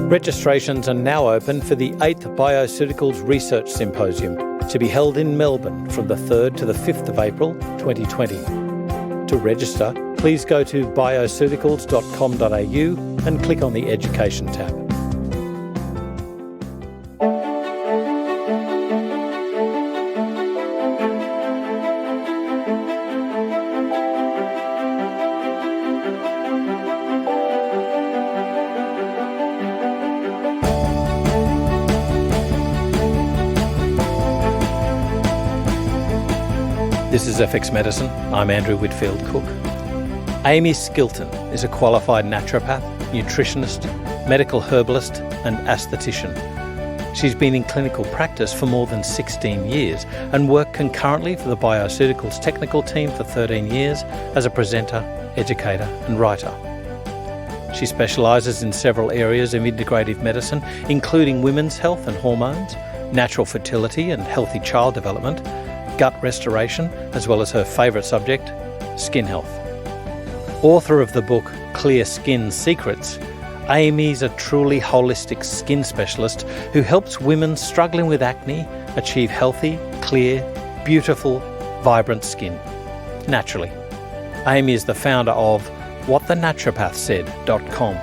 Registrations are now open for the 8th Bioceuticals Research Symposium, to be held in Melbourne from the 3rd to the 5th of April 2020. To register, please go to bioceuticals.com.au and click on the Education tab. This is FX Medicine. I'm Andrew Whitfield Cook. Amie Skilton is a qualified naturopath, nutritionist, medical herbalist and aesthetician. She's been in clinical practice for more than 16 years and worked concurrently for the Bioceuticals technical team for 13 years as a presenter, educator and writer. She specialises in several areas of integrative medicine, including women's health and hormones, natural fertility and healthy child development, gut restoration, as well as her favourite subject, skin health. Author of the book Clear Skin Secrets, Amie's a truly holistic skin specialist who helps women struggling with acne achieve healthy, clear, beautiful, vibrant skin, naturally. Amie is the founder of whatthenaturopathsaid.com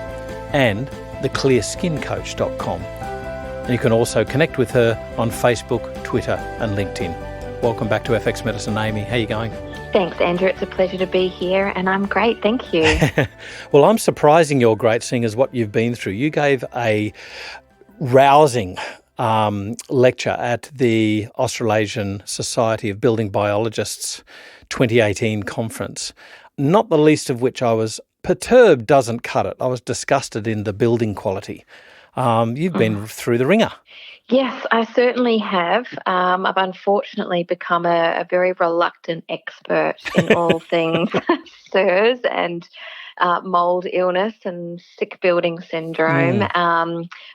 and theclearskincoach.com. And you can also connect with her on Facebook, Twitter and LinkedIn. Welcome back to FX Medicine, Amie. How are you going? Thanks, Andrew. It's a pleasure to be here, and I'm great. Thank you. Well, I'm surprising you're great, seeing as what you've been through. You gave a rousing lecture at the Australasian Society of Building Biologists 2018 conference, not the least of which I was perturbed doesn't cut it. I was disgusted in the building quality. You've been through the ringer. Yes, I certainly have. I've unfortunately become a very reluctant expert in all things SIRS and mould illness and sick building syndrome,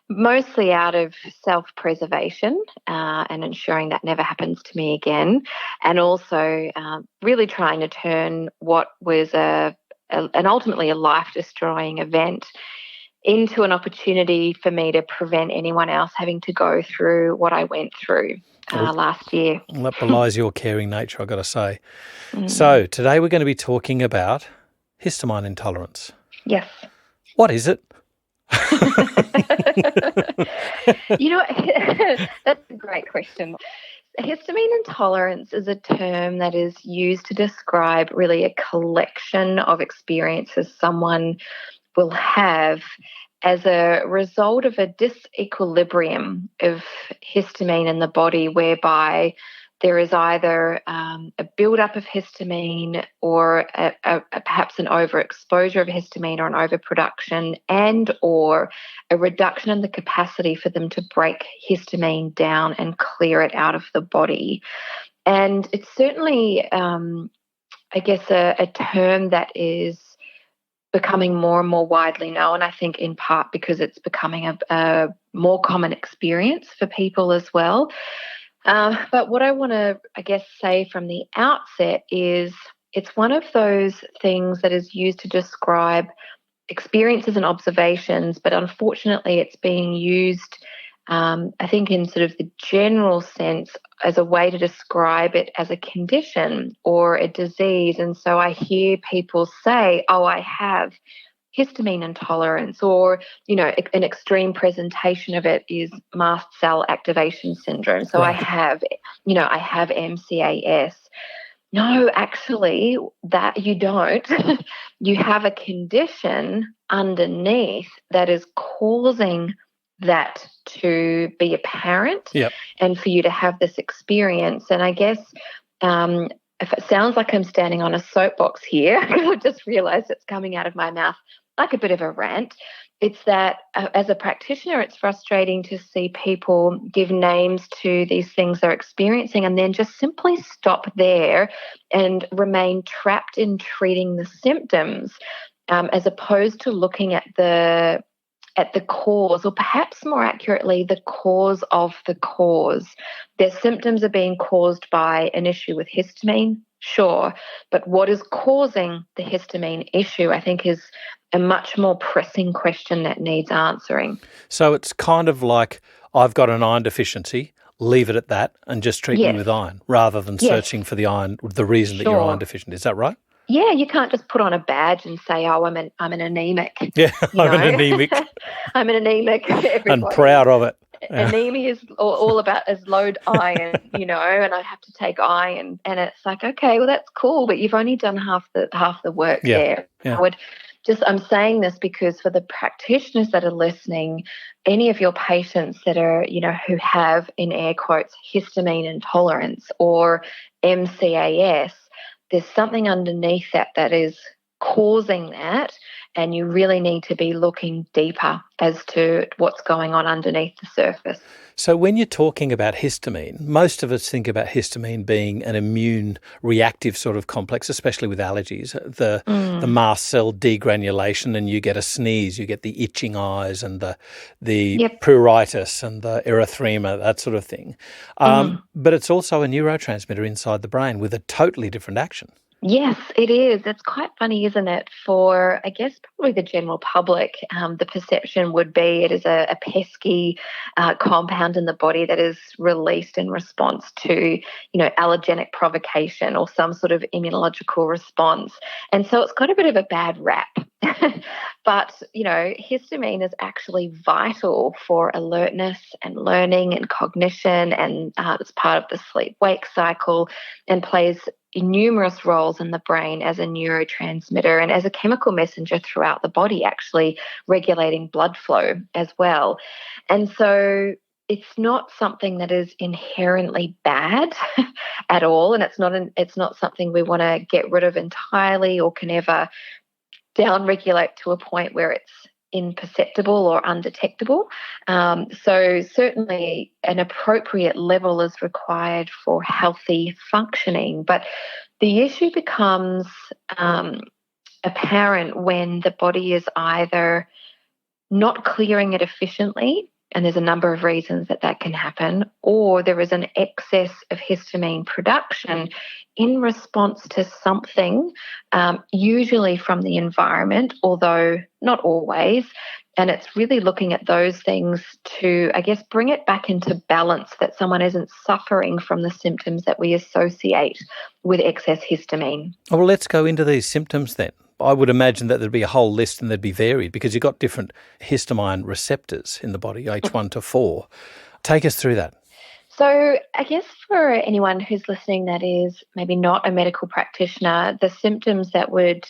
mostly out of self-preservation and ensuring that never happens to me again, and also really trying to turn what was an ultimately a life-destroying event into an opportunity for me to prevent anyone else having to go through what I went through last year. Well, that belies your caring nature, I've got to say. So today we're going to be talking about histamine intolerance. Yes. What is it? You know, that's a great question. Histamine intolerance is a term that is used to describe really a collection of experiences someone will have as a result of a disequilibrium of histamine in the body, whereby there is either a buildup of histamine or perhaps an overexposure of histamine or an overproduction, and or a reduction in the capacity for them to break histamine down and clear it out of the body. And it's certainly, I guess, a term that is becoming more and more widely known, I think in part because it's becoming a more common experience for people as well. But what I want to, I guess, say from the outset is it's one of those things that is used to describe experiences and observations, but unfortunately it's being used, I think, in sort of the general sense as a way to describe it as a condition or a disease. And so I hear people say, oh, I have histamine intolerance, or, you know, an extreme presentation of it is mast cell activation syndrome. So right. I have MCAS. No, actually, that you don't. You have a condition underneath that is causing that to be apparent, and for you to have this experience. And I guess if it sounds like I'm standing on a soapbox here, I just realised it's coming out of my mouth like a bit of a rant. It's that as a practitioner, it's frustrating to see people give names to these things they're experiencing and then just simply stop there and remain trapped in treating the symptoms, as opposed to looking at the cause, or perhaps more accurately, the cause of the cause. Their symptoms are being caused by an issue with histamine, sure, but what is causing the histamine issue, I think, is a much more pressing question that needs answering. So it's kind of like, I've got an iron deficiency, leave it at that and just treat me Yes. with iron rather than Yes. searching for the reason that you're iron deficient. Is that right? Yeah, you can't just put on a badge and say, "Oh, I'm an anemic." Yeah, I'm an anemic. I'm an anemic. Everybody. And proud of it. Yeah. Anemia is all about is low iron, and I have to take iron, and it's like, okay, well that's cool, but you've only done half the work there. Yeah. I'm saying this because for the practitioners that are listening, any of your patients that are, who have, in air quotes, histamine intolerance or MCAS, there's something underneath that is causing that, and you really need to be looking deeper as to what's going on underneath the surface. So when you're talking about histamine, most of us think about histamine being an immune reactive sort of complex, especially with allergies, the mast cell degranulation, and you get a sneeze, you get the itching eyes and the pruritus and the erythema, that sort of thing. But it's also a neurotransmitter inside the brain with a totally different action. Yes, it is. It's quite funny, isn't it? For, I guess, probably the general public, the perception would be it is a pesky compound in the body that is released in response to, allergenic provocation or some sort of immunological response. And so it's got a bit of a bad rap. But, histamine is actually vital for alertness and learning and cognition, and it's part of the sleep-wake cycle and plays numerous roles in the brain as a neurotransmitter and as a chemical messenger throughout the body, actually regulating blood flow as well. And so it's not something that is inherently bad at all, and it's not something we want to get rid of entirely or can ever downregulate to a point where it's imperceptible or undetectable. So certainly an appropriate level is required for healthy functioning. But the issue becomes apparent when the body is either not clearing it efficiently, and there's a number of reasons that can happen, or there is an excess of histamine production in response to something, usually from the environment, although not always. And it's really looking at those things to, I guess, bring it back into balance, that someone isn't suffering from the symptoms that we associate with excess histamine. Well, let's go into these symptoms then. I would imagine that there'd be a whole list and they'd be varied because you've got different histamine receptors in the body, H1 to 4. Take us through that. So I guess for anyone who's listening that is maybe not a medical practitioner, the symptoms that would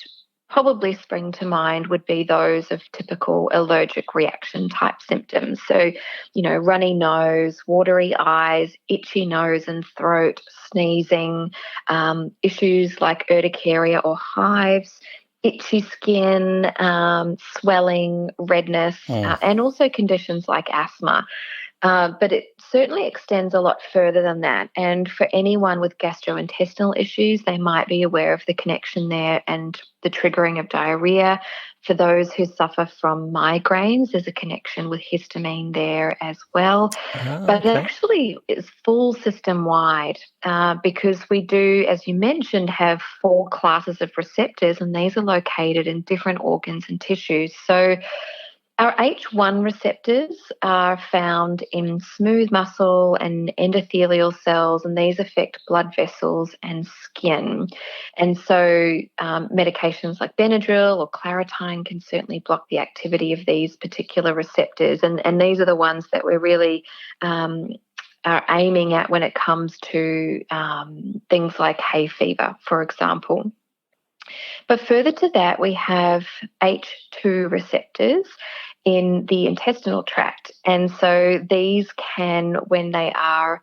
probably spring to mind would be those of typical allergic reaction type symptoms. So, runny nose, watery eyes, itchy nose and throat, sneezing, issues like urticaria or hives, itchy skin, swelling, redness, and also conditions like asthma. But it certainly extends a lot further than that. And for anyone with gastrointestinal issues, they might be aware of the connection there and the triggering of diarrhea. For those who suffer from migraines, there's a connection with histamine there as well. But it actually is full system-wide because we do, as you mentioned, have 4 classes of receptors, and these are located in different organs and tissues. So our H1 receptors are found in smooth muscle and endothelial cells, and these affect blood vessels and skin. And so medications like Benadryl or Claritine can certainly block the activity of these particular receptors. And these are the ones that we're really are aiming at when it comes to things like hay fever, for example. But further to that, we have H2 receptors in the intestinal tract. And so these can, when they are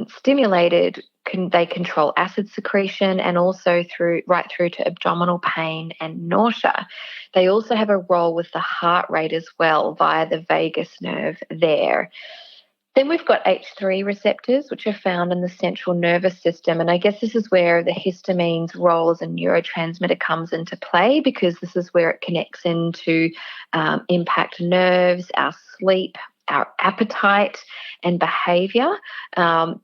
stimulated, they control acid secretion and also right through to abdominal pain and nausea. They also have a role with the heart rate as well via the vagus nerve there. Then we've got H3 receptors, which are found in the central nervous system. And I guess this is where the histamine's role as a neurotransmitter comes into play, because this is where it connects into impact nerves, our sleep, our appetite and behaviour.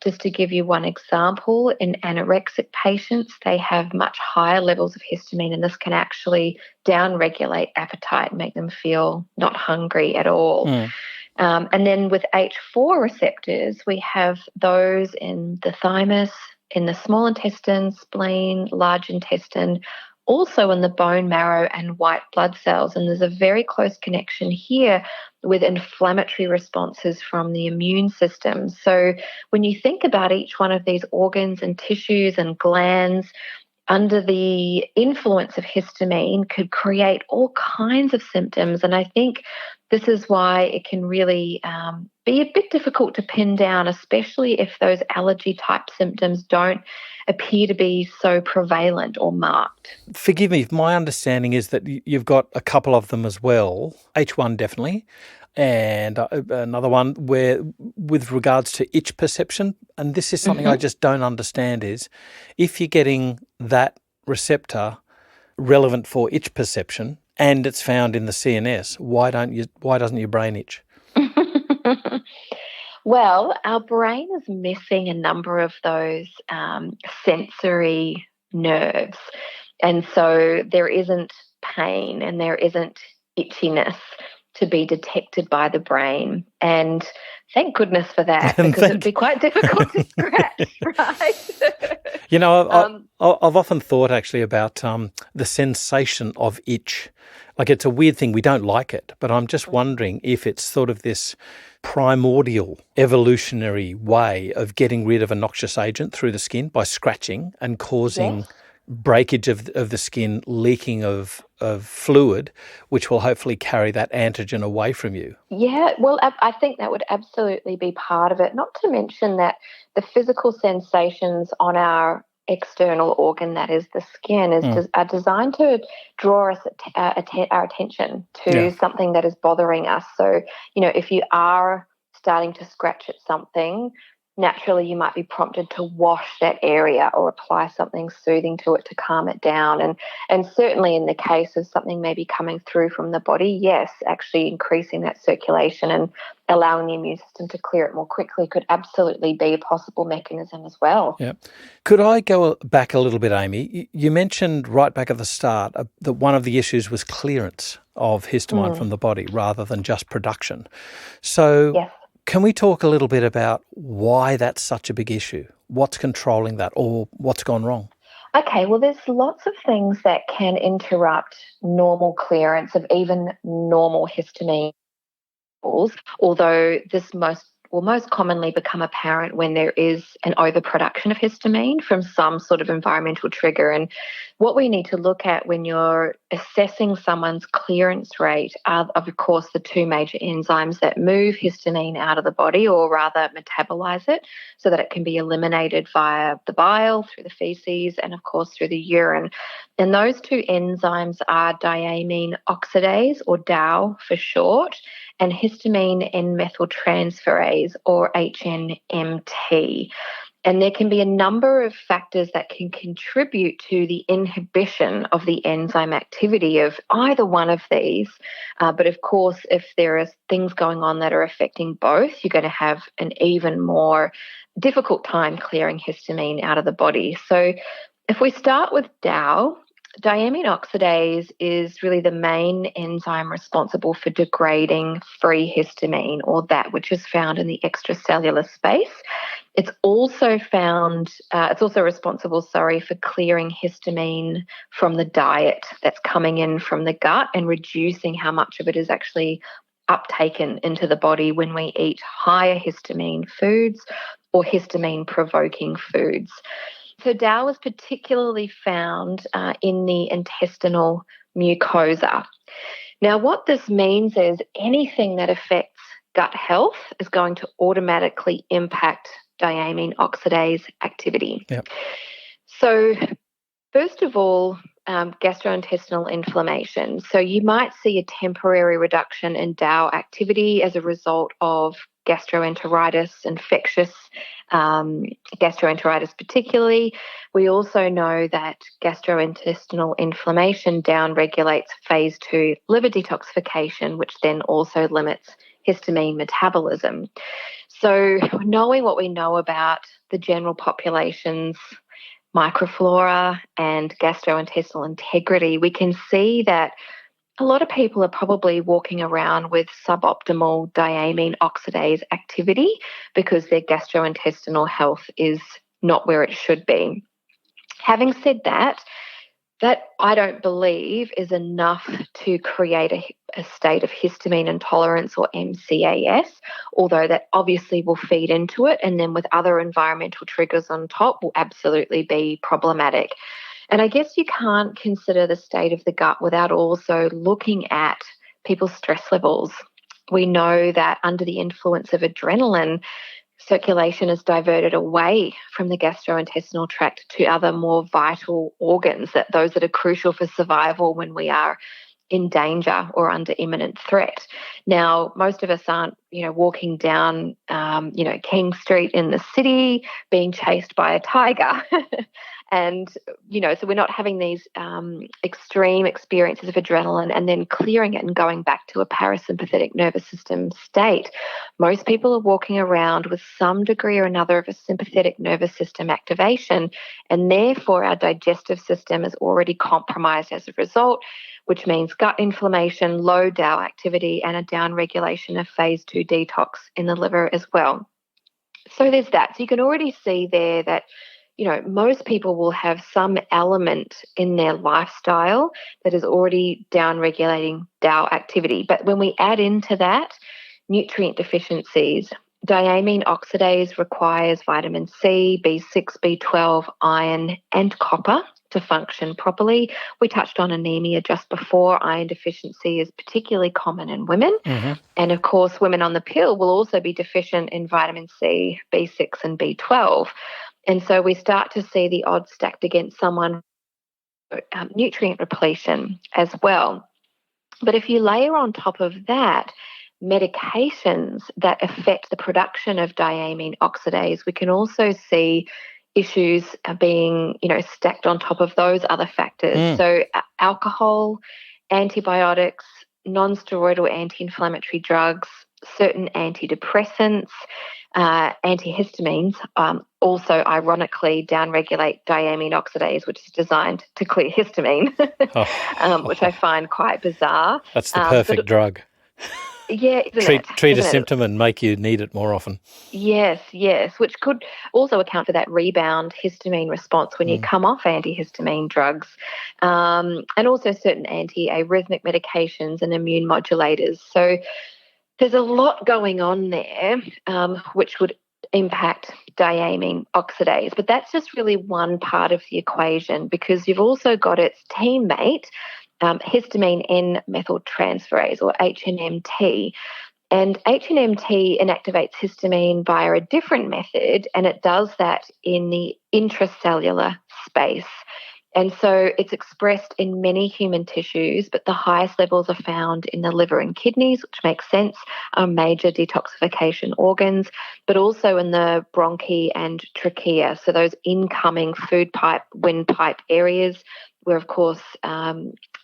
Just to give you one example, in anorexic patients, they have much higher levels of histamine, and this can actually downregulate appetite, make them feel not hungry at all. And then with H4 receptors, we have those in the thymus, in the small intestine, spleen, large intestine, also in the bone marrow and white blood cells. And there's a very close connection here with inflammatory responses from the immune system. So when you think about each one of these organs and tissues and glands under the influence of histamine could create all kinds of symptoms. And I think this is why it can really be a bit difficult to pin down, especially if those allergy type symptoms don't appear to be so prevalent or marked. Forgive me, my understanding is that you've got a couple of them as well, H1 definitely, and another one where with regards to itch perception, and this is something I just don't understand, is if you're getting that receptor relevant for itch perception and it's found in the CNS, why doesn't your brain itch? Well, our brain is missing a number of those sensory nerves. And so there isn't pain and there isn't itchiness to be detected by the brain. And thank goodness for that, because it'd be quite difficult to scratch, right? You know, I've often thought actually about the sensation of itch. Like, it's a weird thing. We don't like it, but I'm just wondering if it's sort of this primordial evolutionary way of getting rid of a noxious agent through the skin by scratching and causing breakage of the skin, leaking of fluid, which will hopefully carry that antigen away from you. Yeah, well, I think that would absolutely be part of it. Not to mention that the physical sensations on our external organ, that is the skin, are designed to draw us our attention to something that is bothering us. So, you know, if you are starting to scratch at something, naturally you might be prompted to wash that area or apply something soothing to it to calm it down. And certainly in the case of something maybe coming through from the body, yes, actually increasing that circulation and allowing the immune system to clear it more quickly could absolutely be a possible mechanism as well. Yeah. Could I go back a little bit, Amie? You mentioned right back at the start that one of the issues was clearance of histamine from the body rather than just production. So can we talk a little bit about why that's such a big issue? What's controlling that, or what's gone wrong? Okay, well, there's lots of things that can interrupt normal clearance of even normal histamine levels, although this will most commonly become apparent when there is an overproduction of histamine from some sort of environmental trigger. And what we need to look at when you're assessing someone's clearance rate are, of course, the two major enzymes that move histamine out of the body, or rather metabolize it, so that it can be eliminated via the bile, through the feces, and of course through the urine. And those two enzymes are diamine oxidase, or DAO for short, and histamine N-methyltransferase, or HNMT. And there can be a number of factors that can contribute to the inhibition of the enzyme activity of either one of these. But of course, if there are things going on that are affecting both, you're going to have an even more difficult time clearing histamine out of the body. So if we start with DAO, diamine oxidase is really the main enzyme responsible for degrading free histamine, or that which is found in the extracellular space. It's also responsible, for clearing histamine from the diet that's coming in from the gut and reducing how much of it is actually uptaken into the body when we eat higher histamine foods or histamine-provoking foods. So DAO is particularly found in the intestinal mucosa. Now, what this means is anything that affects gut health is going to automatically impact diamine oxidase activity. Yep. So first of all, gastrointestinal inflammation. So you might see a temporary reduction in DAO activity as a result of gastroenteritis, infectious gastroenteritis particularly. We also know that gastrointestinal inflammation downregulates phase 2 liver detoxification, which then also limits histamine metabolism. So knowing what we know about the general population's microflora and gastrointestinal integrity, we can see that a lot of people are probably walking around with suboptimal diamine oxidase activity because their gastrointestinal health is not where it should be. Having said that, that I don't believe is enough to create a state of histamine intolerance or MCAS, although that obviously will feed into it, and then with other environmental triggers on top will absolutely be problematic. And I guess you can't consider the state of the gut without also looking at people's stress levels. We know that under the influence of adrenaline, circulation is diverted away from the gastrointestinal tract to other more vital organs, those that are crucial for survival when we are in danger or under imminent threat. Now, most of us aren't, walking down, King Street in the city being chased by a tiger. And, so we're not having these extreme experiences of adrenaline and then clearing it and going back to a parasympathetic nervous system state. Most people are walking around with some degree or another of a sympathetic nervous system activation, and therefore our digestive system is already compromised as a result, which means gut inflammation, low DAO activity, and a downregulation of phase 2 detox in the liver as well. So there's that. So you can already see there that most people will have some element in their lifestyle that is already down-regulating DAO activity. But when we add into that nutrient deficiencies, diamine oxidase requires vitamin C, B6, B12, iron, and copper to function properly. We touched on anemia just before. Iron deficiency is particularly common in women. Mm-hmm. And of course, women on the pill will also be deficient in vitamin C, B6, and B12. And so we start to see the odds stacked against someone nutrient repletion as well. But if you layer on top of that medications that affect the production of diamine oxidase, we can also see issues being, stacked on top of those other factors. So alcohol, antibiotics, non-steroidal anti-inflammatory drugs, certain antidepressants, antihistamines also ironically downregulate diamine oxidase, which is designed to clear histamine, which I find quite bizarre. That's the perfect drug. Yeah, treat a symptom and make you need it more often. Yes, which could also account for that rebound histamine response when you come off antihistamine drugs, and also certain anti-arrhythmic medications and immune modulators. So there's a lot going on there, which would impact diamine oxidase. But that's just really one part of the equation, because you've also got its teammate, histamine N-methyltransferase, or HNMT. And HNMT inactivates histamine via a different method, and it does that in the intracellular space. And so it's expressed in many human tissues, but the highest levels are found in the liver and kidneys, which makes sense, are major detoxification organs, but also in the bronchi and trachea, so those incoming food pipe, windpipe areas where, of course,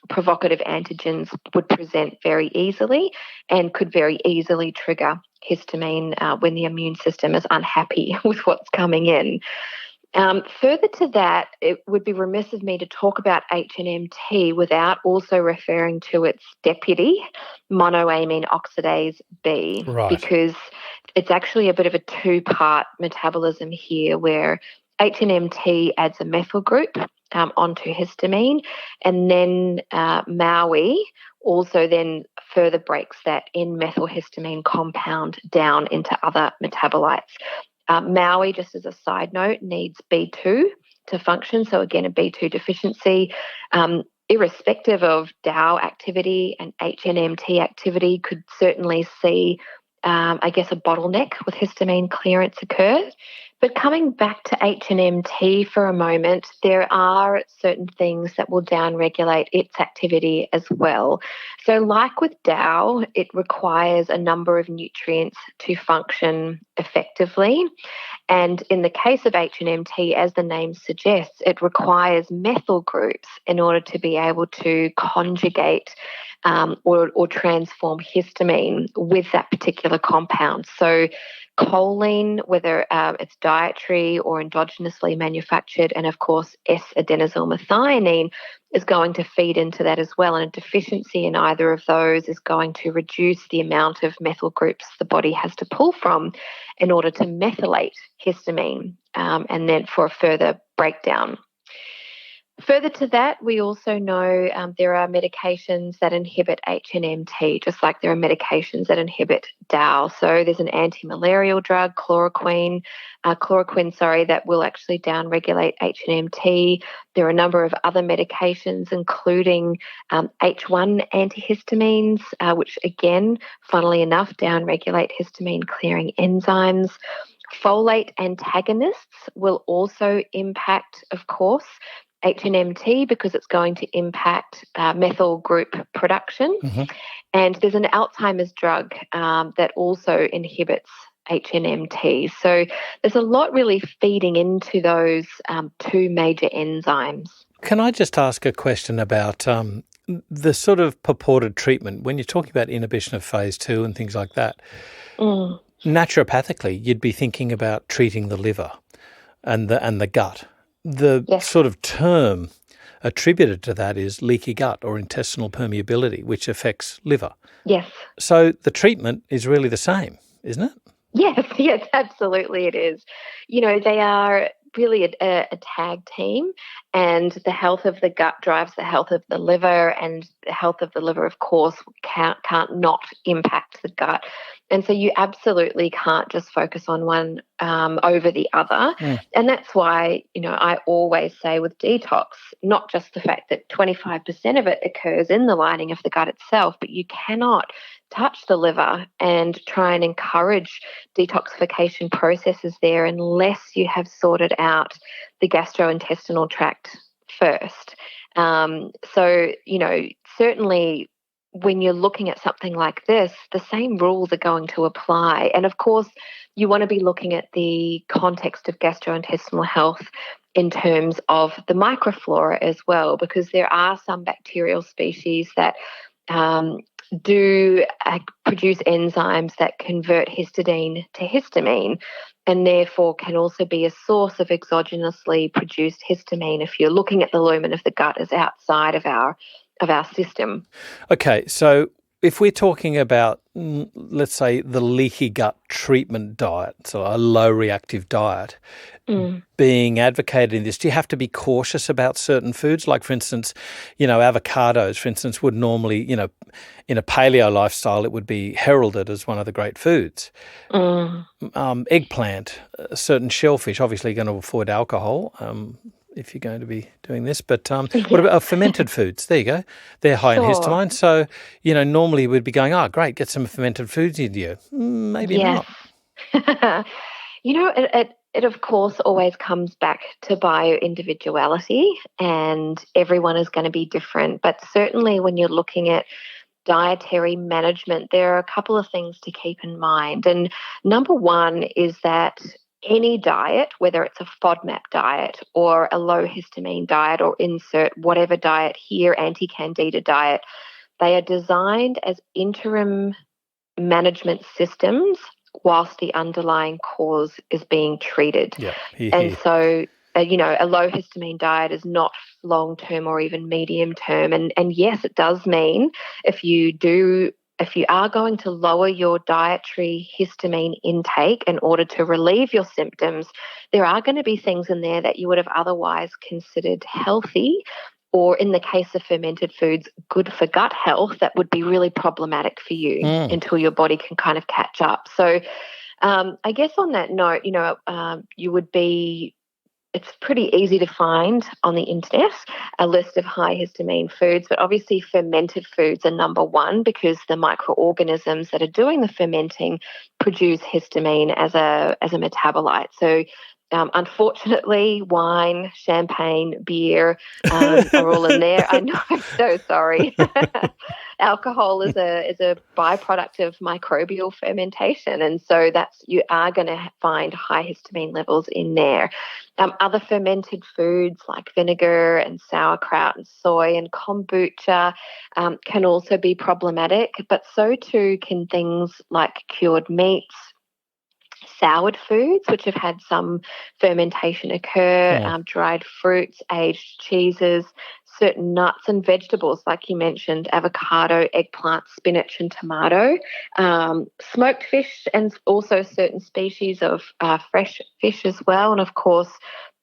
provocative antigens would present very easily and could very easily trigger histamine when the immune system is unhappy with what's coming in. Further to that, it would be remiss of me to talk about HNMT without also referring to its deputy, monoamine oxidase B, right, because it's actually a bit of a two-part metabolism here where HNMT adds a methyl group onto histamine, and then MAOI also then further breaks that N-methylhistamine compound down into other metabolites. MAOI, just as a side note, needs B2 to function. So again, a B2 deficiency, irrespective of DAO activity and HNMT activity, could certainly see, a bottleneck with histamine clearance occur. But coming back to HNMT for a moment, there are certain things that will downregulate its activity as well. So like with DAO, it requires a number of nutrients to function effectively. And in the case of HNMT, as the name suggests, it requires methyl groups in order to be able to conjugate or transform histamine with that particular compound. So choline, whether it's dietary or endogenously manufactured, and of course S-adenosylmethionine is going to feed into that as well. And a deficiency in either of those is going to reduce the amount of methyl groups the body has to pull from in order to methylate histamine, and then for a further breakdown. Further to that, we also know there are medications that inhibit HNMT, just like there are medications that inhibit DAO. So there's an anti-malarial drug, chloroquine, that will actually downregulate HNMT. There are a number of other medications, including H1 antihistamines, which again, funnily enough, downregulate histamine-clearing enzymes. Folate antagonists will also impact, of course, HNMT because it's going to impact methyl group production. Mm-hmm. And there's an Alzheimer's drug that also inhibits HNMT. So there's a lot really feeding into those two major enzymes. Can I just ask a question about the sort of purported treatment when you're talking about inhibition of phase 2 and things like that? Naturopathically, you'd be thinking about treating the liver and the gut. The sort of term attributed to that is leaky gut or intestinal permeability, which affects liver. Yes. So the treatment is really the same, isn't it? Yes, absolutely it is. You know, they are really a tag team, and the health of the gut drives the health of the liver, and the health of the liver, of course, can't not impact the gut. And so you absolutely can't just focus on one over the other. And that's why, you know, I always say with detox, not just the fact that 25% of it occurs in the lining of the gut itself, but you cannot touch the liver and try and encourage detoxification processes there unless you have sorted out the gastrointestinal tract first. So, you know, certainly when you're looking at something like this, the same rules are going to apply. And of course, you want to be looking at the context of gastrointestinal health in terms of the microflora as well, because there are some bacterial species that do produce enzymes that convert histidine to histamine, and therefore can also be a source of exogenously produced histamine if you're looking at the lumen of the gut as outside of our system. Okay, so if we're talking about, let's say, the leaky gut treatment diet, so a low reactive diet, being advocated in this, do you have to be cautious about certain foods? Like, for instance, you know, avocados, for instance, would normally, you know, in a paleo lifestyle, it would be heralded as one of the great foods. Eggplant, certain shellfish, obviously going to avoid alcohol, if you're going to be doing this. But what about fermented foods? There you go. They're high in histamine. So, you know, normally we'd be going, great, get some fermented foods into you. Maybe not. You know, it of course always comes back to bio-individuality, and everyone is going to be different. But certainly when you're looking at dietary management, there are a couple of things to keep in mind. And number one is that any diet, whether it's a FODMAP diet or a low histamine diet or insert whatever diet here, anti-candida diet, they are designed as interim management systems whilst the underlying cause is being treated. And so, you know, a low histamine diet is not long-term or even medium-term. And yes, it does mean if you are going to lower your dietary histamine intake in order to relieve your symptoms, there are going to be things in there that you would have otherwise considered healthy, or in the case of fermented foods, good for gut health, that would be really problematic for you until your body can kind of catch up. So I guess on that note, you know, it's pretty easy to find on the internet a list of high histamine foods, but obviously fermented foods are number one because the microorganisms that are doing the fermenting produce histamine as a metabolite. So Unfortunately, wine, champagne, beer are all in there. I know, I'm so sorry. Alcohol is a byproduct of microbial fermentation, and so you are going to find high histamine levels in there. Other fermented foods like vinegar and sauerkraut and soy and kombucha can also be problematic, but so too can things like cured meats, soured foods, which have had some fermentation occur, dried fruits, aged cheeses, certain nuts and vegetables, like you mentioned, avocado, eggplant, spinach and tomato, smoked fish, and also certain species of fresh fish as well. And, of course,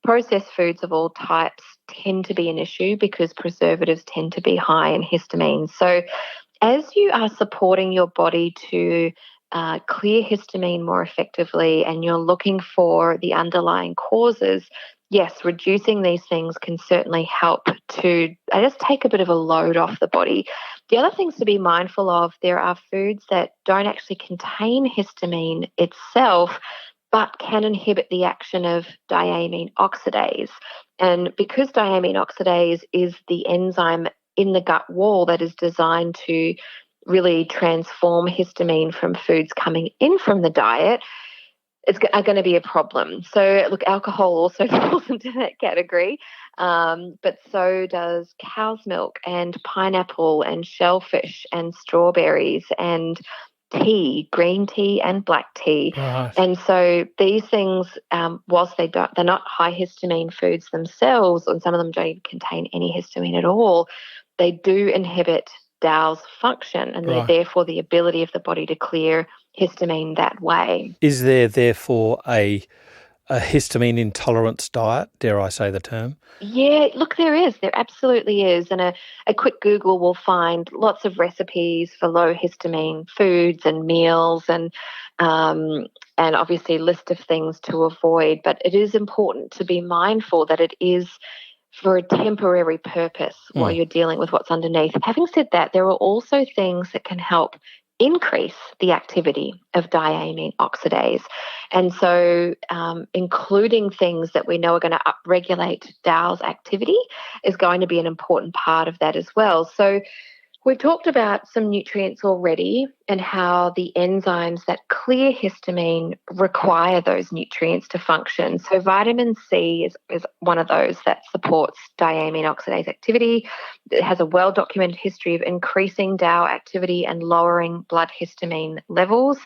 processed foods of all types tend to be an issue because preservatives tend to be high in histamine. So as you are supporting your body to clear histamine more effectively and you're looking for the underlying causes, yes, reducing these things can certainly help to just take a bit of a load off the body. The other things to be mindful of, there are foods that don't actually contain histamine itself, but can inhibit the action of diamine oxidase. And because diamine oxidase is the enzyme in the gut wall that is designed to really transform histamine from foods coming in from the diet, it's going to be a problem. So, look, alcohol also falls into that category, but so does cow's milk and pineapple and shellfish and strawberries and tea, green tea and black tea. Right. And so these things, whilst they're not high histamine foods themselves, and some of them don't even contain any histamine at all, they do inhibit DAO's function, and they're therefore the ability of the body to clear histamine that way. Is there therefore a histamine intolerance diet, dare I say the term? Yeah, look, there is. There absolutely is. And a quick Google will find lots of recipes for low histamine foods and meals, and obviously a list of things to avoid. But it is important to be mindful that it is for a temporary purpose while you're dealing with what's underneath. Having said that, there are also things that can help increase the activity of diamine oxidase. And so including things that we know are going to upregulate DAO's activity is going to be an important part of that as well. So we've talked about some nutrients already and how the enzymes that clear histamine require those nutrients to function. So vitamin C is one of those that supports diamine oxidase activity. It has a well-documented history of increasing DAO activity and lowering blood histamine levels.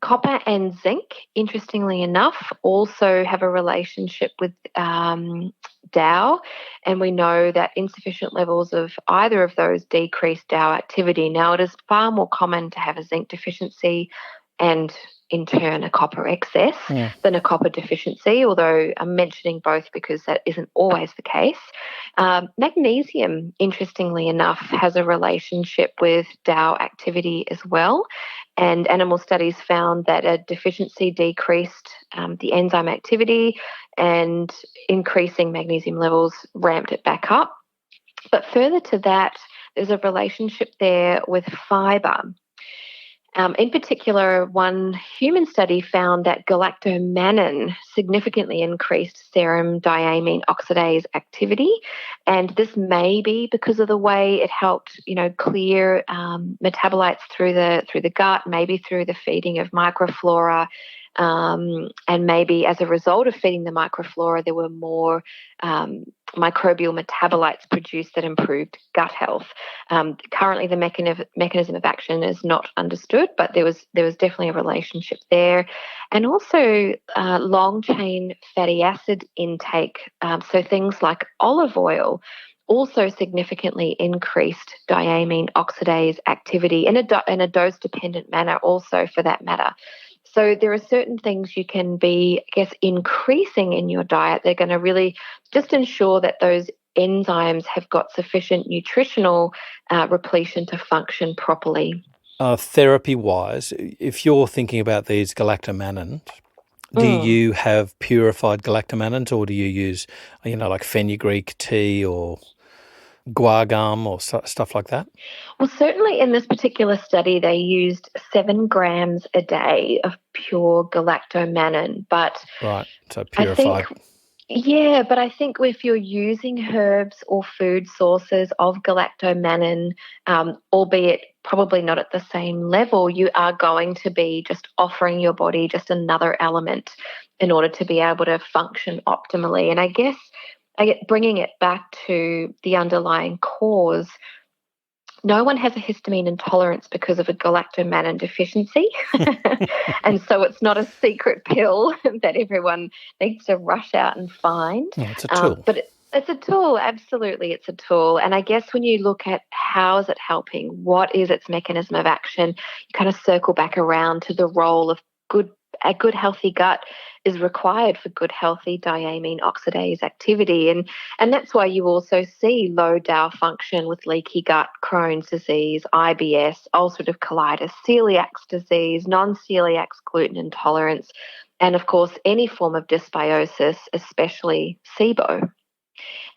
Copper and zinc, interestingly enough, also have a relationship with DAO, and we know that insufficient levels of either of those decrease DAO activity. Now, it is far more common to have a zinc deficiency and, in turn, a copper excess than a copper deficiency, although I'm mentioning both because that isn't always the case. Magnesium, interestingly enough, has a relationship with DAO activity as well, and animal studies found that a deficiency decreased the enzyme activity, and increasing magnesium levels ramped it back up. But further to that, there's a relationship there with fibre. In particular, one human study found that galactomannan significantly increased serum diamine oxidase activity, and this may be because of the way it helped, clear metabolites through the gut, maybe through the feeding of microflora. And maybe as a result of feeding the microflora, there were more microbial metabolites produced that improved gut health. Currently, the mechanism of action is not understood, but there was definitely a relationship there. And also long-chain fatty acid intake, so things like olive oil, also significantally increased diamine oxidase activity in a dose-dependent manner also, for that matter. So there are certain things you can be, increasing in your diet. They're going to really just ensure that those enzymes have got sufficient nutritional repletion to function properly. Therapy-wise, if you're thinking about these galactomannans, do you have purified galactomannans, or do you use, like fenugreek tea or guar gum or stuff like that? Well, certainly in this particular study, they used 7 grams a day of pure galactomannan. But Right, so I think, purified. yeah, but I think if you're using herbs or food sources of galactomannan, albeit probably not at the same level, you are going to be just offering your body just another element in order to be able to function optimally. And I guess bringing it back to the underlying cause, no one has a histamine intolerance because of a galactomannan deficiency. And so it's not a secret pill that everyone needs to rush out and find. Yeah, it's a tool. But it's a tool, absolutely, it's a tool. And I guess when you look at how is it helping, what is its mechanism of action, you kind of circle back around to the role of a good healthy gut is required for good healthy diamine oxidase activity. And that's why you also see low DAO function with leaky gut, Crohn's disease, IBS, ulcerative colitis, celiac disease, non-celiac gluten intolerance, and of course any form of dysbiosis, especially SIBO.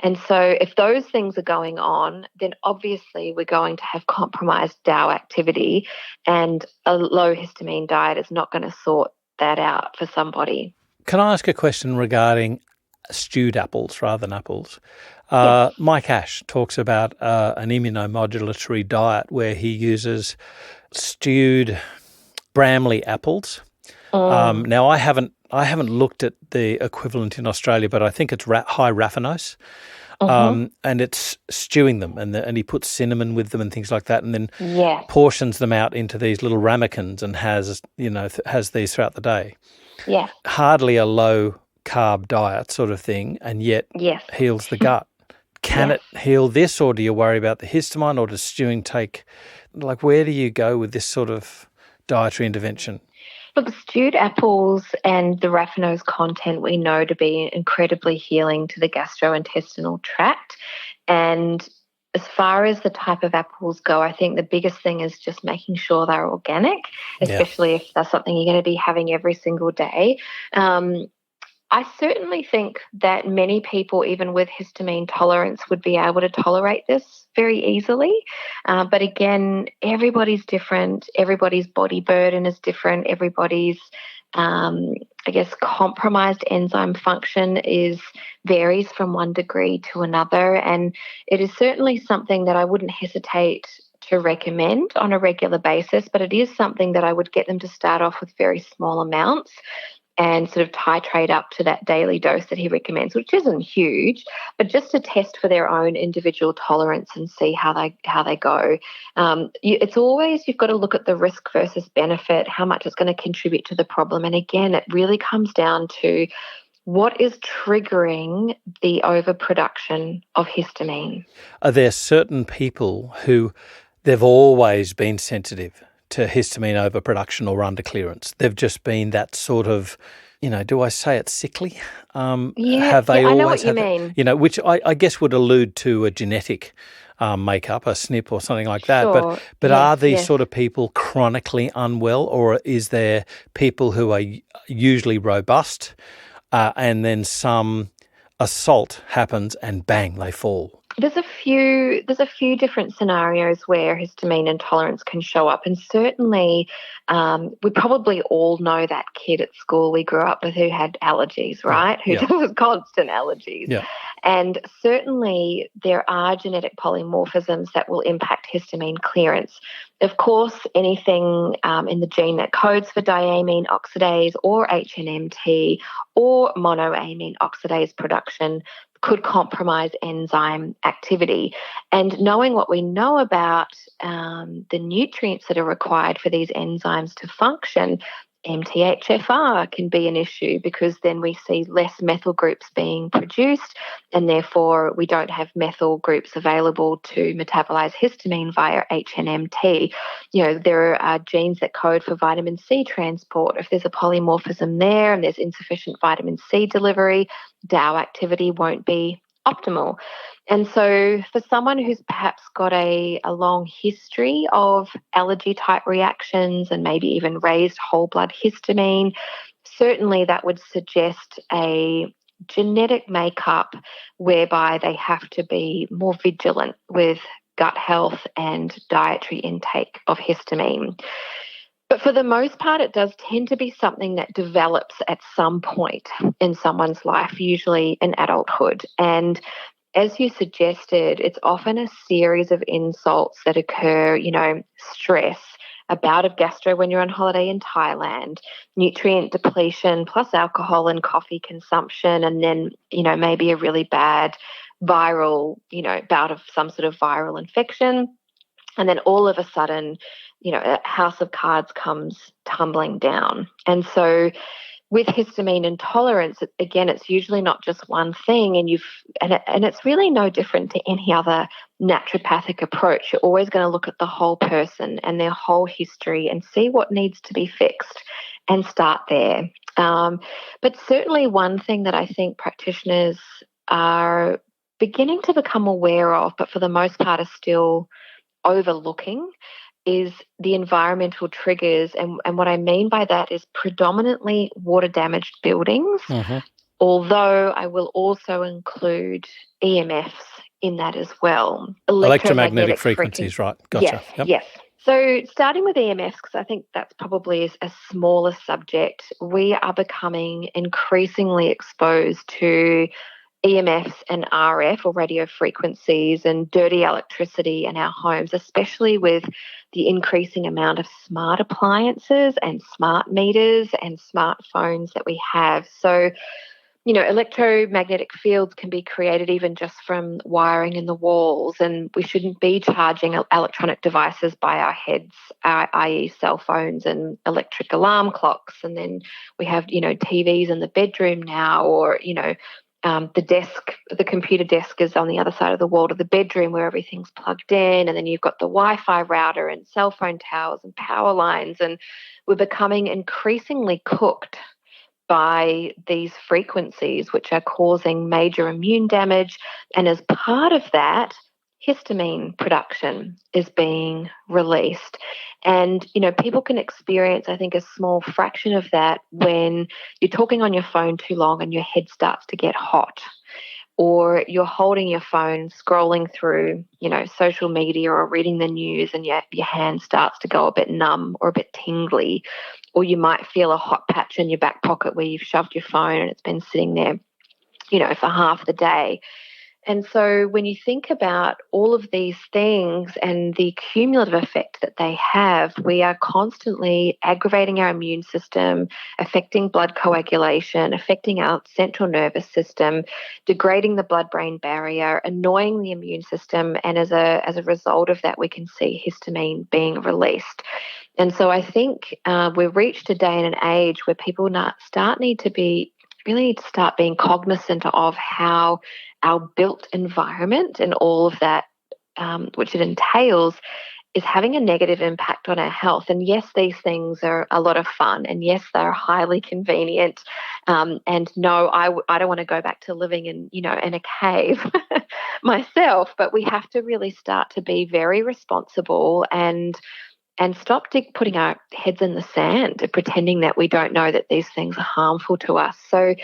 And so if those things are going on, then obviously we're going to have compromised DAO activity, and a low histamine diet is not going to sort that out for somebody. Can I ask a question regarding stewed apples rather than apples? Yes. Mike Ash talks about an immunomodulatory diet where he uses stewed Bramley apples. Now, I haven't looked at the equivalent in Australia, but I think it's high raffinose. And it's stewing them, and he puts cinnamon with them and things like that, and then portions them out into these little ramekins and has these throughout the day. Yeah. Hardly a low carb diet sort of thing, and yet heals the gut. Can it heal this, or do you worry about the histamine, or does stewing where do you go with this sort of dietary intervention? Look, stewed apples and the raffinose content we know to be incredibly healing to the gastrointestinal tract. And as far as the type of apples go, I think the biggest thing is just making sure they're organic, especially if that's something you're going to be having every single day. I certainly think that many people, even with histamine tolerance, would be able to tolerate this very easily. But again, everybody's different. Everybody's body burden is different. Everybody's, compromised enzyme function varies from one degree to another. And it is certainly something that I wouldn't hesitate to recommend on a regular basis, but it is something that I would get them to start off with very small amounts and sort of titrate up to that daily dose that he recommends, which isn't huge, but just to test for their own individual tolerance and see how they go. It's always, you've got to look at the risk versus benefit, how much it's going to contribute to the problem. And again, it really comes down to what is triggering the overproduction of histamine. Are there certain people who they've always been sensitive to histamine overproduction or underclearance? They've just been that sort of, do I say it's sickly? Have they I know always what you mean. Which I guess would allude to a genetic makeup, a SNP or something like that. Sure. But are these sort of people chronically unwell, or is there people who are usually robust and then some assault happens and bang, they fall? There's a few different scenarios where histamine intolerance can show up, and certainly we probably all know that kid at school we grew up with who had allergies, right? Who does constant allergies. Yeah. And certainly there are genetic polymorphisms that will impact histamine clearance. Of course, anything in the gene that codes for diamine oxidase or HNMT or monoamine oxidase production could compromise enzyme activity. And knowing what we know about the nutrients that are required for these enzymes to function, MTHFR can be an issue because then we see less methyl groups being produced, and therefore we don't have methyl groups available to metabolize histamine via HNMT. There are genes that code for vitamin C transport. If there's a polymorphism there and there's insufficient vitamin C delivery, DAO activity won't be optimal. And so for someone who's perhaps got a long history of allergy type reactions and maybe even raised whole blood histamine, certainly that would suggest a genetic makeup whereby they have to be more vigilant with gut health and dietary intake of histamine. But for the most part, it does tend to be something that develops at some point in someone's life, usually in adulthood. And as you suggested, it's often a series of insults that occur, stress, a bout of gastro when you're on holiday in Thailand, nutrient depletion, plus alcohol and coffee consumption, and then, maybe a really bad viral, bout of some sort of viral infection. And then all of a sudden, a house of cards comes tumbling down. And so with histamine intolerance, again, it's usually not just one thing, and it's really no different to any other naturopathic approach. You're always going to look at the whole person and their whole history and see what needs to be fixed and start there. But certainly one thing that I think practitioners are beginning to become aware of, but for the most part are still overlooking, is the environmental triggers. And what I mean by that is predominantly water-damaged buildings, although I will also include EMFs in that as well. Electromagnetic frequencies, right. Gotcha. Yes. So starting with EMFs, because I think that's probably a smaller subject, we are becoming increasingly exposed to EMFs and RF or radio frequencies and dirty electricity in our homes, especially with the increasing amount of smart appliances and smart meters and smartphones that we have. So, electromagnetic fields can be created even just from wiring in the walls, and we shouldn't be charging electronic devices by our heads, i.e. cell phones and electric alarm clocks. And then we have, TVs in the bedroom now, or, the computer desk is on the other side of the wall to the bedroom where everything's plugged in, and then you've got the Wi-Fi router and cell phone towers and power lines, and we're becoming increasingly cooked by these frequencies, which are causing major immune damage. And as part of that, histamine production is being released. And, people can experience, I think, a small fraction of that when you're talking on your phone too long and your head starts to get hot, or you're holding your phone, scrolling through, social media or reading the news, and your hand starts to go a bit numb or a bit tingly, or you might feel a hot patch in your back pocket where you've shoved your phone and it's been sitting there, for half the day. And so when you think about all of these things and the cumulative effect that they have, we are constantly aggravating our immune system, affecting blood coagulation, affecting our central nervous system, degrading the blood-brain barrier, annoying the immune system. And as a result of that, we can see histamine being released. And so I think we've reached a day and an age where people need to start being cognizant of how our built environment and all of that, which it entails, is having a negative impact on our health. And yes, these things are a lot of fun, and yes, they're highly convenient. And no, I don't want to go back to living in a cave myself, but we have to really start to be very responsible and stop putting our heads in the sand and pretending that we don't know that these things are harmful to us. So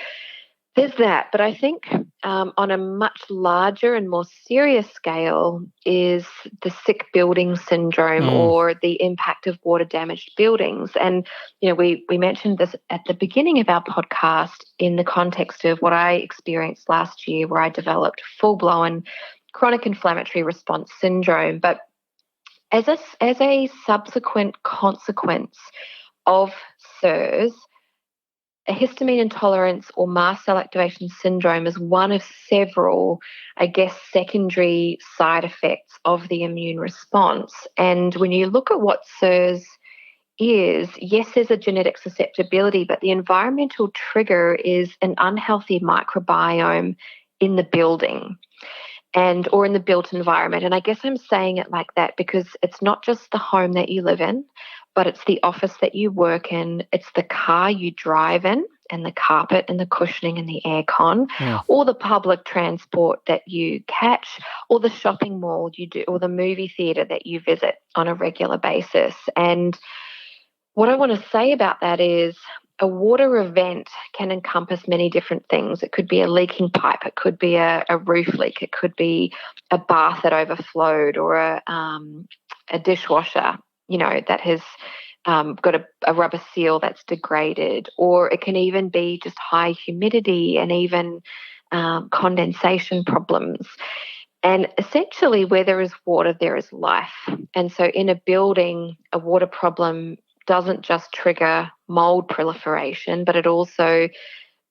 there's that. But I think on a much larger and more serious scale is the sick building syndrome or the impact of water-damaged buildings. And, we mentioned this at the beginning of our podcast in the context of what I experienced last year, where I developed full-blown chronic inflammatory response syndrome. But as a subsequent consequence of SIRS, a histamine intolerance or mast cell activation syndrome is one of several, secondary side effects of the immune response. And when you look at what SIRS is, yes, there's a genetic susceptibility, but the environmental trigger is an unhealthy microbiome in the building or in the built environment. And I guess I'm saying it like that because it's not just the home that you live in, but it's the office that you work in, it's the car you drive in, and the carpet and the cushioning and the aircon, or the public transport that you catch, or the shopping mall you do, or the movie theatre that you visit on a regular basis. And what I want to say about that is a water event can encompass many different things. It could be a leaking pipe, it could be a roof leak, it could be a bath that overflowed, or a dishwasher, that has got a rubber seal that's degraded, or it can even be just high humidity and even condensation problems. And essentially, where there is water, there is life. And so in a building, a water problem doesn't just trigger mold proliferation, but it also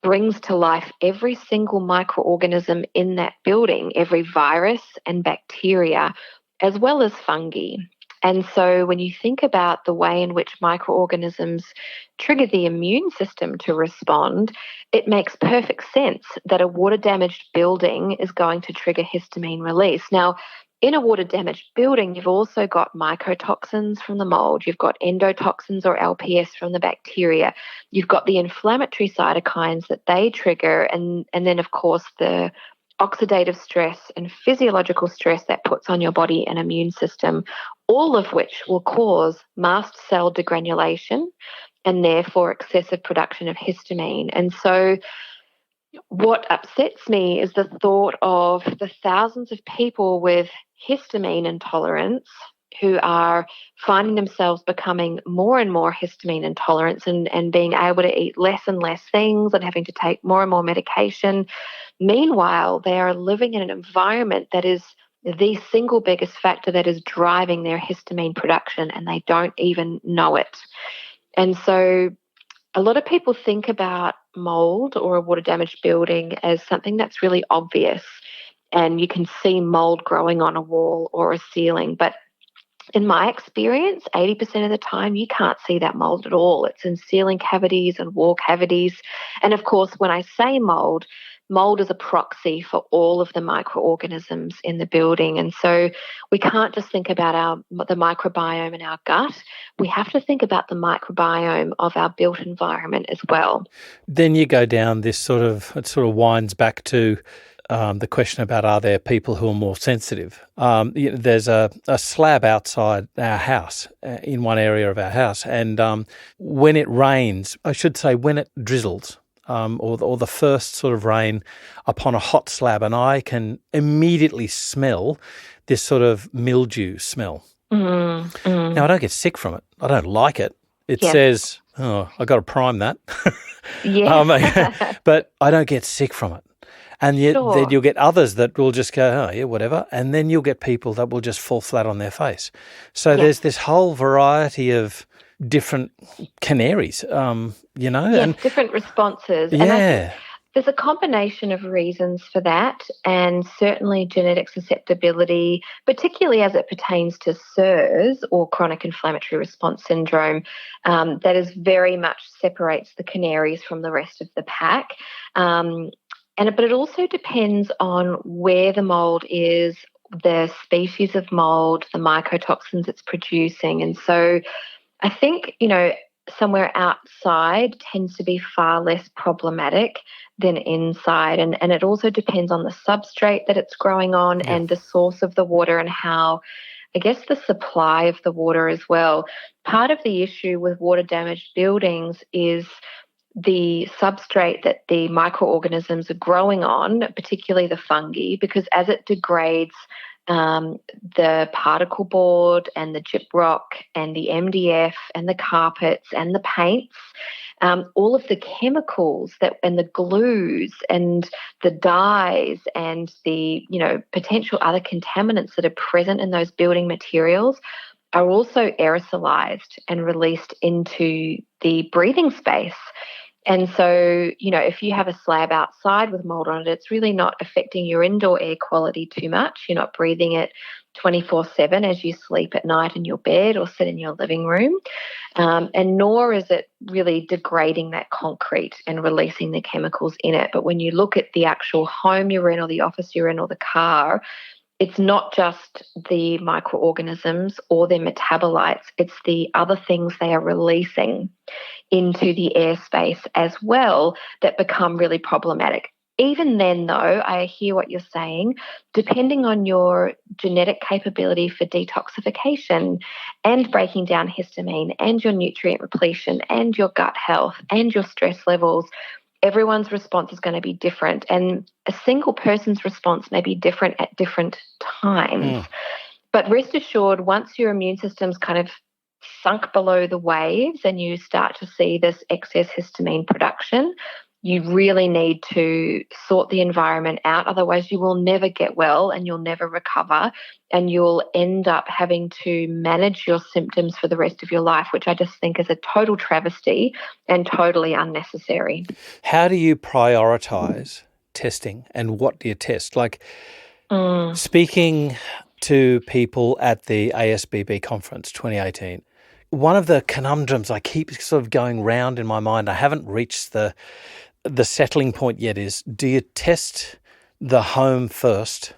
brings to life every single microorganism in that building, every virus and bacteria, as well as fungi. And so when you think about the way in which microorganisms trigger the immune system to respond, it makes perfect sense that a water-damaged building is going to trigger histamine release. Now, in a water-damaged building, you've also got mycotoxins from the mold, you've got endotoxins or LPS from the bacteria, you've got the inflammatory cytokines that they trigger, and then, of course, the oxidative stress and physiological stress that puts on your body and immune system, all of which will cause mast cell degranulation and therefore excessive production of histamine. And so what upsets me is the thought of the thousands of people with histamine intolerance who are finding themselves becoming more and more histamine intolerant and being able to eat less and less things and having to take more and more medication. Meanwhile, they are living in an environment that is the single biggest factor that is driving their histamine production, and they don't even know it. And so a lot of people think about mold or a water damaged building as something that's really obvious, and you can see mold growing on a wall or a ceiling. But in my experience, 80% of the time, you can't see that mold at all. It's in ceiling cavities and wall cavities. And of course, when I say mold is a proxy for all of the microorganisms in the building. And so we can't just think about the microbiome in our gut. We have to think about the microbiome of our built environment as well. Then you go down this it sort of winds back to the question about, are there people who are more sensitive? There's a slab outside our house, in one area of our house, and when it rains, I should say when it drizzles, or the first sort of rain upon a hot slab, and I can immediately smell this sort of mildew smell. Now, I don't get sick from it. I don't like it. It says, I got to prime that. But I don't get sick from it. And yet then you'll get others that will just go, oh, yeah, whatever. And then you'll get people that will just fall flat on their face. So there's this whole variety of different canaries, and different responses. Yeah. And I think there's a combination of reasons for that, and certainly genetic susceptibility, particularly as it pertains to CIRS or chronic inflammatory response syndrome, that is very much separates the canaries from the rest of the pack. But it also depends on where the mold is, the species of mold, the mycotoxins it's producing. And so I think, somewhere outside tends to be far less problematic than inside. And it also depends on the substrate that it's growing on and the source of the water and how, I guess, the supply of the water as well. Part of the issue with water damaged buildings is the substrate that the microorganisms are growing on, particularly the fungi, because as it degrades the particle board and the gyprock and the MDF and the carpets and the paints, all of the chemicals and the glues and the dyes and the potential other contaminants that are present in those building materials are also aerosolized and released into the breathing space. And so, if you have a slab outside with mold on it, it's really not affecting your indoor air quality too much. You're not breathing it 24/7 as you sleep at night in your bed or sit in your living room. And nor is it really degrading that concrete and releasing the chemicals in it. But when you look at the actual home you're in or the office you're in or the car, it's not just the microorganisms or their metabolites, it's the other things they are releasing into the airspace as well that become really problematic. Even then, though, I hear what you're saying. Depending on your genetic capability for detoxification and breaking down histamine and your nutrient repletion and your gut health and your stress levels, everyone's response is going to be different. And a single person's response may be different at different times. But rest assured, once your immune system's kind of sunk below the waves and you start to see this excess histamine production, you really need to sort the environment out. Otherwise, you will never get well and you'll never recover, and you'll end up having to manage your symptoms for the rest of your life, which I just think is a total travesty and totally unnecessary. How do you prioritise testing, and what do you test? Like, speaking to people at the ASBB conference 2018, one of the conundrums I keep sort of going round in my mind, I haven't reached the settling point yet, is, do you test the home first,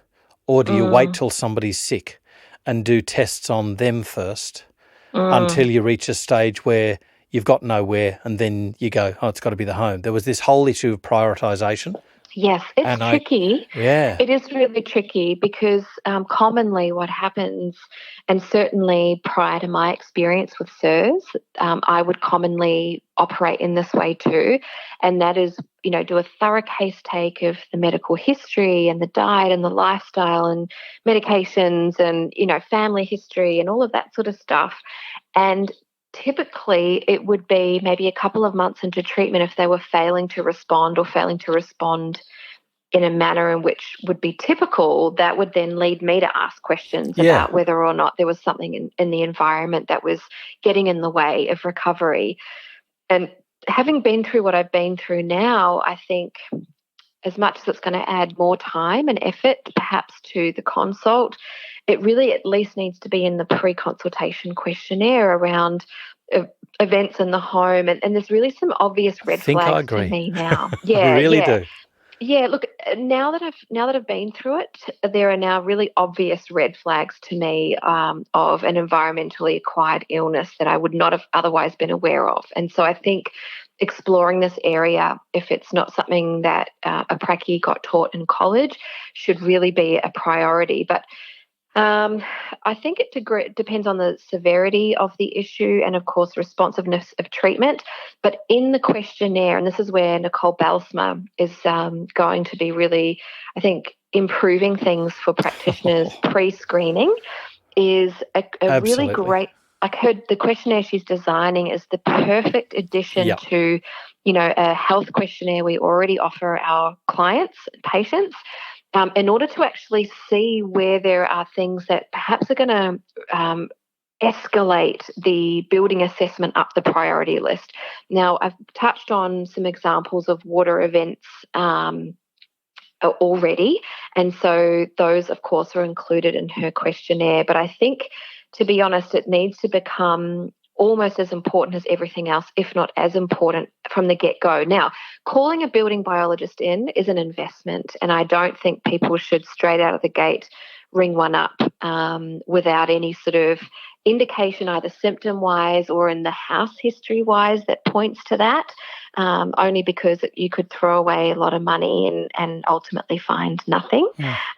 or do you wait till somebody's sick and do tests on them first until you reach a stage where you've got nowhere and then you go, oh, it's got to be the home? There was this whole issue of prioritisation. Yes, it's tricky. It is really tricky because commonly what happens, and certainly prior to my experience with SIRS, I would commonly operate in this way too, and that is, do a thorough case take of the medical history and the diet and the lifestyle and medications and, family history and all of that sort of stuff. And typically it would be maybe a couple of months into treatment if they were failing to respond in a manner in which would be typical, that would then lead me to ask questions about whether or not there was something in the environment that was getting in the way of recovery. And having been through what I've been through now, I think as much as it's going to add more time and effort perhaps to the consult, it really at least needs to be in the pre-consultation questionnaire around events in the home. And there's really some obvious red flags to me now. I really do. Yeah, look, now that I've been through it, there are now really obvious red flags to me of an environmentally acquired illness that I would not have otherwise been aware of. And so I think exploring this area, if it's not something that a pracky got taught in college, should really be a priority. But I think it depends on the severity of the issue and, of course, responsiveness of treatment. But in the questionnaire, and this is where Nicole Balsma is going to be really, I think, improving things for practitioners pre-screening, is a really great. Like the questionnaire she's designing is the perfect addition to, a health questionnaire we already offer our clients, patients. In order to actually see where there are things that perhaps are going to escalate the building assessment up the priority list. Now, I've touched on some examples of water events already, and so those, of course, are included in her questionnaire. But I think, to be honest, it needs to become almost as important as everything else, if not as important from the get-go. Now, calling a building biologist in is an investment, and I don't think people should straight out of the gate ring one up without any sort of indication, either symptom-wise or in the house history-wise, that points to that, only because you could throw away a lot of money and ultimately find nothing,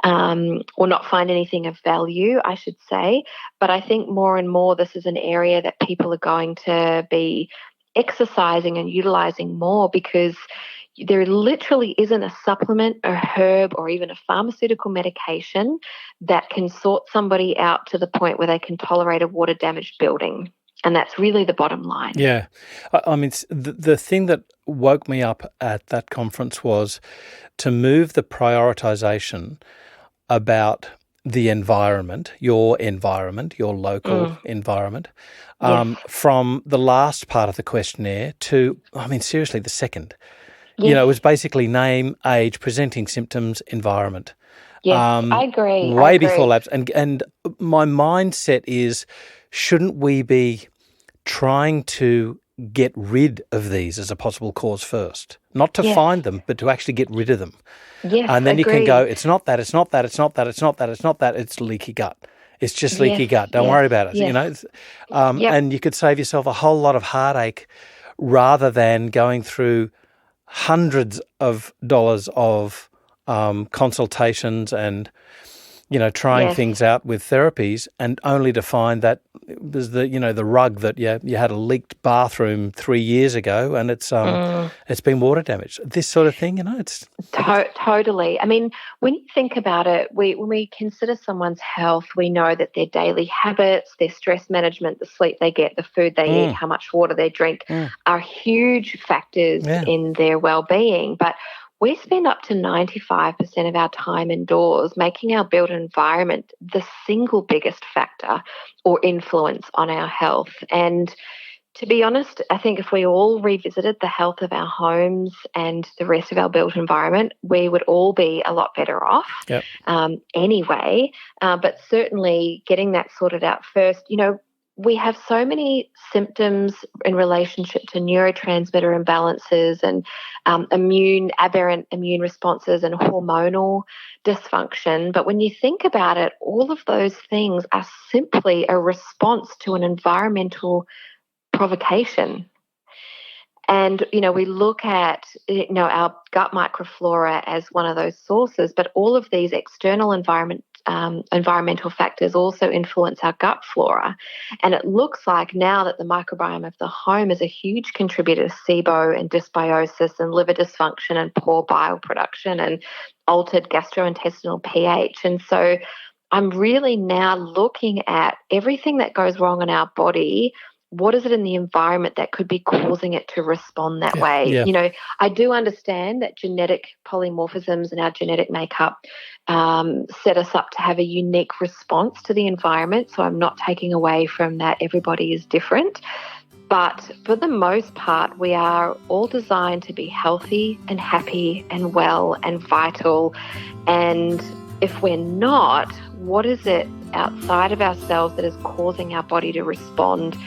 or not find anything of value, I should say. But I think more and more this is an area that people are going to be exercising and utilising more, because there literally isn't a supplement, a herb, or even a pharmaceutical medication that can sort somebody out to the point where they can tolerate a water-damaged building. And that's really the bottom line. Yeah. I mean, the thing that woke me up at that conference was to move the prioritisation about the environment, your local environment, from the last part of the questionnaire to, I mean, seriously, the second. Yes. It was basically name, age, presenting symptoms, environment. Yes, I agree. Way before labs. And my mindset is, shouldn't we be trying to get rid of these as a possible cause first? Not to find them, but to actually get rid of them. Yes, and then you can go, it's not that, it's leaky gut. It's just leaky gut. Don't worry about it. And you could save yourself a whole lot of heartache rather than going through hundreds of dollars of consultations and, trying things out with therapies, and only to find that it was the rug that you had a leaked bathroom 3 years ago, and it's been water damaged. This sort of thing, it's totally. I mean, when you think about it, when we consider someone's health, we know that their daily habits, their stress management, the sleep they get, the food they eat, how much water they drink, are huge factors in their well-being. But we spend up to 95% of our time indoors, making our built environment the single biggest factor or influence on our health. And to be honest, I think if we all revisited the health of our homes and the rest of our built environment, we would all be a lot better off anyway. But certainly getting that sorted out first, we have so many symptoms in relationship to neurotransmitter imbalances and aberrant immune responses and hormonal dysfunction. But when you think about it, all of those things are simply a response to an environmental provocation. And, we look at, our gut microflora as one of those sources, but all of these external environmental factors also influence our gut flora. And it looks like now that the microbiome of the home is a huge contributor to SIBO and dysbiosis and liver dysfunction and poor bile production and altered gastrointestinal pH. And so I'm really now looking at everything that goes wrong in our body. What is it in the environment that could be causing it to respond that way? Yeah. I do understand that genetic polymorphisms in our genetic makeup set us up to have a unique response to the environment. So I'm not taking away from that. Everybody is different. But for the most part, we are all designed to be healthy and happy and well and vital. And if we're not, what is it outside of ourselves that is causing our body to respond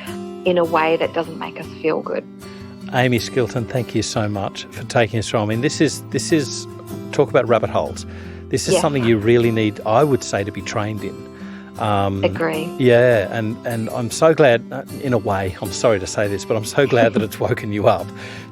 in a way that doesn't make us feel good? Amie Skilton, thank you so much for taking us through. I mean, this is talk about rabbit holes. This is something you really need, I would say, to be trained in. Agree. Yeah, and I'm so glad, in a way, I'm sorry to say this, but I'm so glad that it's woken you up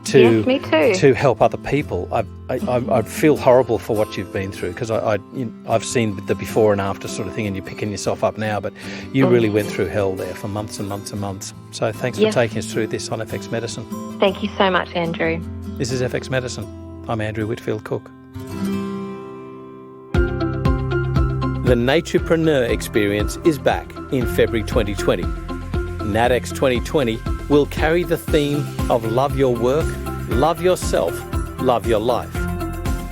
to me too. To help other people. I feel horrible for what you've been through, because I've seen the before and after sort of thing, and you're picking yourself up now, but you really went through hell there for months and months and months. So thanks for taking us through this on FX Medicine. Thank you so much, Andrew. This is FX Medicine. I'm Andrew Whitfield Cook. The Naturepreneur Experience is back in February 2020. NatX 2020 will carry the theme of love your work, love yourself, love your life.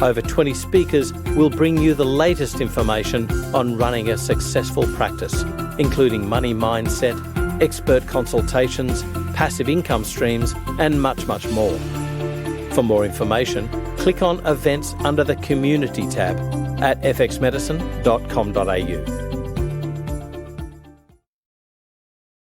Over 20 speakers will bring you the latest information on running a successful practice, including money mindset, expert consultations, passive income streams, and much, much more. For more information, click on Events under the Community tab at fxmedicine.com.au.